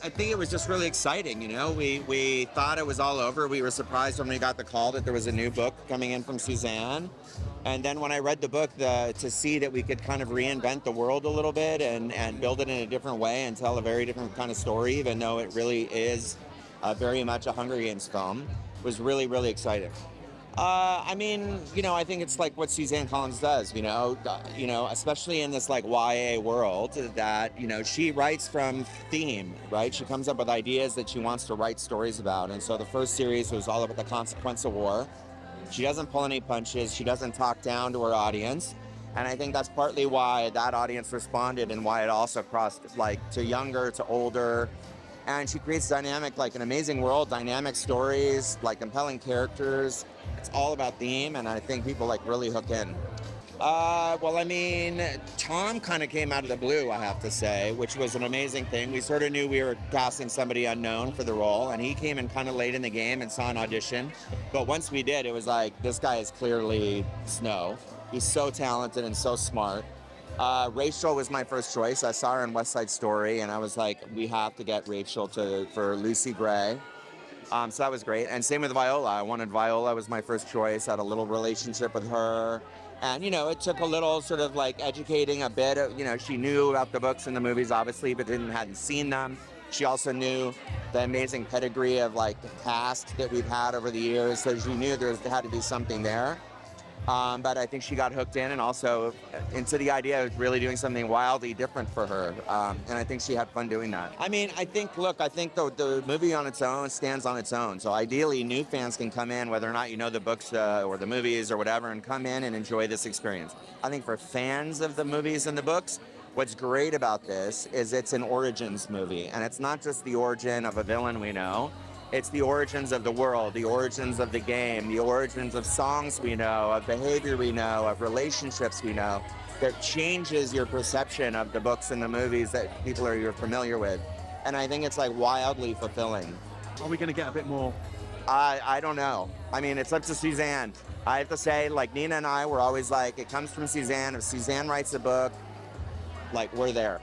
I think it was just really exciting. We thought it was all over. We were surprised when we got the call that there was a new book coming in from Suzanne. And then when I read the book, to see that we could kind of reinvent the world a little bit and build it in a different way and tell a very different kind of story, even though it really is very much a Hunger Games film, was really, really exciting. I think it's like what Suzanne Collins does, especially in this like YA world that, she writes from theme, right? She comes up with ideas that she wants to write stories about. And so the first series was all about the consequence of war. She doesn't pull any punches. She doesn't talk down to her audience. And I think that's partly why that audience responded and why it also crossed like to younger, to older. And she creates dynamic, like an amazing world, dynamic stories, like compelling characters. It's all about theme, and I think people like really hook in. Tom kind of came out of the blue, I have to say, which was an amazing thing. We sort of knew we were casting somebody unknown for the role, and he came in kind of late in the game and saw an audition. But once we did, it was like, this guy is clearly Snow. He's so talented and so smart. Rachel was my first choice. I saw her in West Side Story, and I was like, we have to get Rachel for Lucy Gray. So that was great. And same with Viola. I wanted Viola was my first choice. I had a little relationship with her. And, it took a little sort of like educating a bit. She knew about the books and the movies, obviously, but hadn't seen them. She also knew the amazing pedigree of like the cast that we've had over the years. So she knew there had to be something there. But I think she got hooked in and also into the idea of really doing something wildly different for her. And I think she had fun doing that. I think the movie on its own stands on its own. So ideally, new fans can come in, whether or not you know the books or the movies or whatever, and come in and enjoy this experience. I think for fans of the movies and the books, what's great about this is it's an origins movie. And it's not just the origin of a villain we know. It's the origins of the world, the origins of the game, the origins of songs we know, of behavior we know, of relationships we know, that changes your perception of the books and the movies that you're familiar with. And I think it's like wildly fulfilling. Are we going to get a bit more? I don't know. It's up to Suzanne. I have to say, like Nina and I were always like, it comes from Suzanne. If Suzanne writes a book, like we're there.